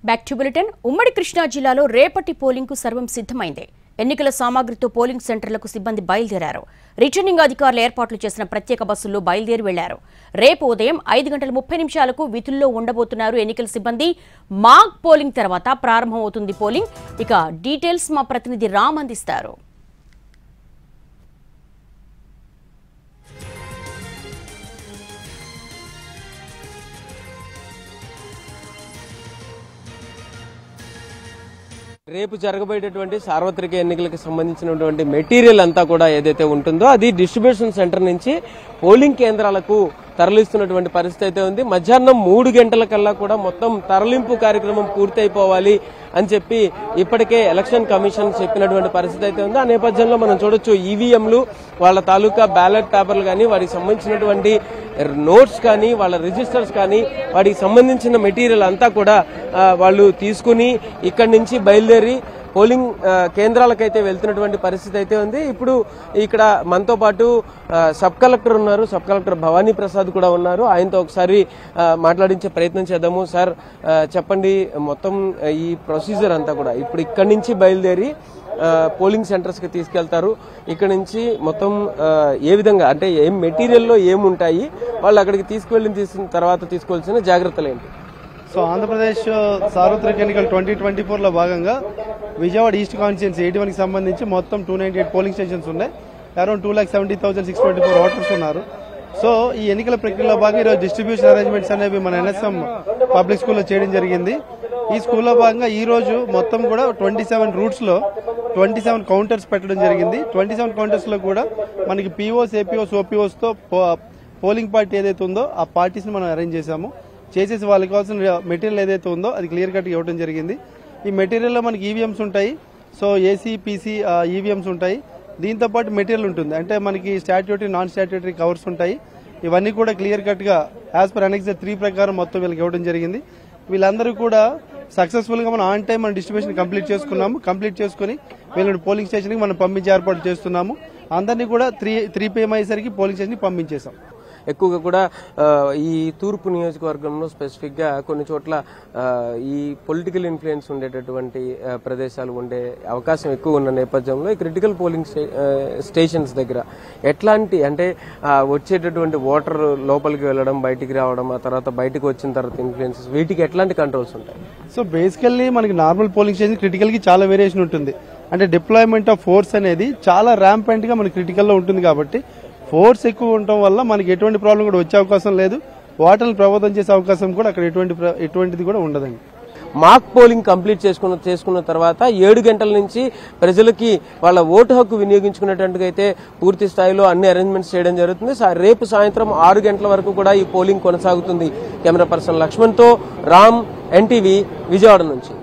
Back to bulletin. ఉమ్మడి కృష్ణా జిల్లాలో రేపటి పోలింగ్ కు సర్వం సిద్ధమైంది. ఎన్నికల సామాగ్రితో పోలింగ్ సెంటర్లకు సిబ్బంది బయలుదేరారు. రిటర్నింగ్ అధికారులు ఏర్పాట్లు చేసిన ప్రత్యేక బస్సుల్లో బయలుదేరి వెళ్లారు. రేపు ఉదయం 5:30 విధుల్లో ఉండబోతున్నారు ఎన్నికల సిబ్బంది. మాక్ పోలింగ్ తర్వాత ప్రారంభమవుతుంది పోలింగ్. ఇక డీటెయిల్స్ మా ప్రతినిధి రామ్ అందిస్తారు. రేపు జరగబోయేటటువంటి సార్వత్రిక ఎన్నికలకు సంబంధించినటువంటి మెటీరియల్ అంతా కూడా ఏదైతే ఉంటుందో అది డిస్ట్రిబ్యూషన్ సెంటర్ నుంచి పోలింగ్ కేంద్రాలకు తరలిస్తున్నటువంటి పరిస్థితి అయితే ఉంది. మధ్యాహ్నం 3 గంటలకల్లా కూడా మొత్తం తరలింపు కార్యక్రమం పూర్తయిపోవాలి అని చెప్పి ఇప్పటికే ఎలక్షన్ కమిషన్ చెప్పినటువంటి పరిస్థితి అయితే ఉంది. ఆ నేపథ్యంలో మనం చూడొచ్చు ఈవీఎంలు, వాళ్ళ తాలూకా బ్యాలెట్ పేపర్లు కానీ, వాటికి సంబంధించినటువంటి నోట్స్ కానీ, వాళ్ళ రిజిస్టర్స్ కానీ, వాటికి సంబంధించిన మెటీరియల్ అంతా కూడా వాళ్ళు తీసుకుని ఇక్కడి నుంచి బయలుదేరి పోలింగ్ కేంద్రాలకైతే వెళ్తున్నటువంటి పరిస్థితి అయితే ఉంది. ఇప్పుడు ఇక్కడ మనతో పాటు సబ్ కలెక్టర్ ఉన్నారు, సబ్ కలెక్టర్ భవానీ ప్రసాద్ కూడా ఉన్నారు. ఆయనతో ఒకసారి మాట్లాడించే ప్రయత్నం చేద్దాము. సార్ చెప్పండి, మొత్తం ఈ ప్రొసీజర్ అంతా కూడా ఇప్పుడు ఇక్కడి నుంచి బయలుదేరి పోలింగ్ సెంటర్స్ కి తీసుకెళ్తారు. ఇక్కడ నుంచి మొత్తం ఏ విధంగా అంటే ఏం మెటీరియల్లో ఏముంటాయి, వాళ్ళు అక్కడికి తీసుకువెళ్ళిన తర్వాత తీసుకోవాల్సిన జాగ్రత్తలు ఏంటి? సో ఆంధ్రప్రదేశ్ సార్వత్రిక ఎన్నికలు 2024లో భాగంగా విజయవాడ ఈస్ట్ కాన్స్టిట్యున్సీ 81కి సంబంధించి మొత్తం 298 పోలింగ్ స్టేషన్స్ ఉన్నాయి. అరౌండ్ 2,70,624 ఓటర్స్ ఉన్నారు. సో ఈ ఎన్నికల ప్రక్రియలో భాగంగా ఈరోజు డిస్ట్రిబ్యూషన్ అరేంజ్మెంట్స్ అనేవి మన ఎన్ఎస్ఎం పబ్లిక్ స్కూల్లో చేయడం జరిగింది. ఈ స్కూల్లో భాగంగా ఈ రోజు మొత్తం కూడా 27 రూట్స్ లో 27 కౌంటర్స్ పెట్టడం జరిగింది. 27 కౌంటర్స్ లో కూడా మనకి పీఓస్, ఏపీఓస్, ఓపీఓస్ తో పోలింగ్ పార్టీ ఏదైతే ఉందో ఆ పార్టీస్ ని మనం అరేంజ్ చేసేసి వాళ్ళకి కావాల్సిన మెటీరియల్ ఏదైతే ఉందో అది క్లియర్ కట్ ఇవ్వడం జరిగింది. ఈ మెటీరియల్లో మనకి ఈవీఎంస్ ఉంటాయి. సో ఏసీ, పీసీ ఈవీఎంస్ ఉంటాయి. దీంతో పాటు మెటీరియల్ ఉంటుంది, అంటే మనకి స్టాట్యూటరీ, నాన్ స్టాట్యూటరీ కవర్స్ ఉంటాయి. ఇవన్నీ కూడా క్లియర్ కట్ గా యాజ్ పర్ అనెక్స్ 3 ప్రకారం మొత్తం వీళ్ళకి ఇవ్వడం జరిగింది. వీళ్ళందరూ కూడా సక్సెస్ఫుల్ గా మనం ఆన్ టైం మన డిస్ట్రిబ్యూషన్ కంప్లీట్ చేసుకున్నాము. కంప్లీట్ చేసుకుని వీళ్ళని పోలింగ్ స్టేషన్ కి మనం పంపించే ఏర్పాటు చేస్తున్నాము. అందరినీ కూడా 3 PM అయ్యేసరికి పోలింగ్ స్టేషన్ కి పంపించేశాం. ఎక్కువగా కూడా ఈ తూర్పు నియోజకవర్గంలో స్పెసిఫిక్ గా కొన్ని చోట్ల ఈ పొలిటికల్ ఇన్ఫ్లుయెన్స్ ఉండేటటువంటి ప్రదేశాలు ఉండే అవకాశం ఎక్కువ ఉన్న నేపథ్యంలో ఈ క్రిటికల్ పోలింగ్ స్టేషన్స్ దగ్గర ఎట్లాంటి అంటే వచ్చేటటువంటి ఓటర్ లోపలికి వెళ్లడం, బయటికి రావడం, ఆ తర్వాత బయటకు వచ్చిన తర్వాత ఇన్ఫ్లుయెన్సెస్, వీటికి ఎట్లాంటి కంట్రోల్స్ ఉంటాయి? సో బేసికల్లీ మనకి నార్మల్ పోలింగ్ స్టేషన్ క్రిటికల్ కి చాలా వేరియేషన్ ఉంటుంది. అంటే డిప్లాయ్మెంట్ ఆఫ్ ఫోర్స్ అనేది చాలా ర్యాంపెంట్ గా మనకి క్రిటికల్ లో ఉంటుంది. కాబట్టి ఫోర్స్ ఎక్కువ ఉండటం వల్ల మనకి ఎటువంటి ప్రాబ్లం కూడా వచ్చే అవకాశం లేదు. ఓటర్లను ప్రభావితం చేసే అవకాశం కూడా అక్కడ ఎటువంటిది కూడా ఉండదండి. మాక్ పోలింగ్ కంప్లీట్ చేసుకున్న తర్వాత 7 గంటల నుంచి ప్రజలకి వాళ్ళ ఓటు హక్కు వినియోగించుకునేటట్టుగా అయితే పూర్తి స్థాయిలో అన్ని అరేంజ్మెంట్స్ చేయడం జరుగుతుంది. రేపు సాయంత్రం 6 గంటల వరకు కూడా ఈ పోలింగ్ కొనసాగుతుంది. కెమెరా పర్సన్ లక్ష్మణ్తో రామ్, ఎన్టీవీ, విజయవాడ నుంచి.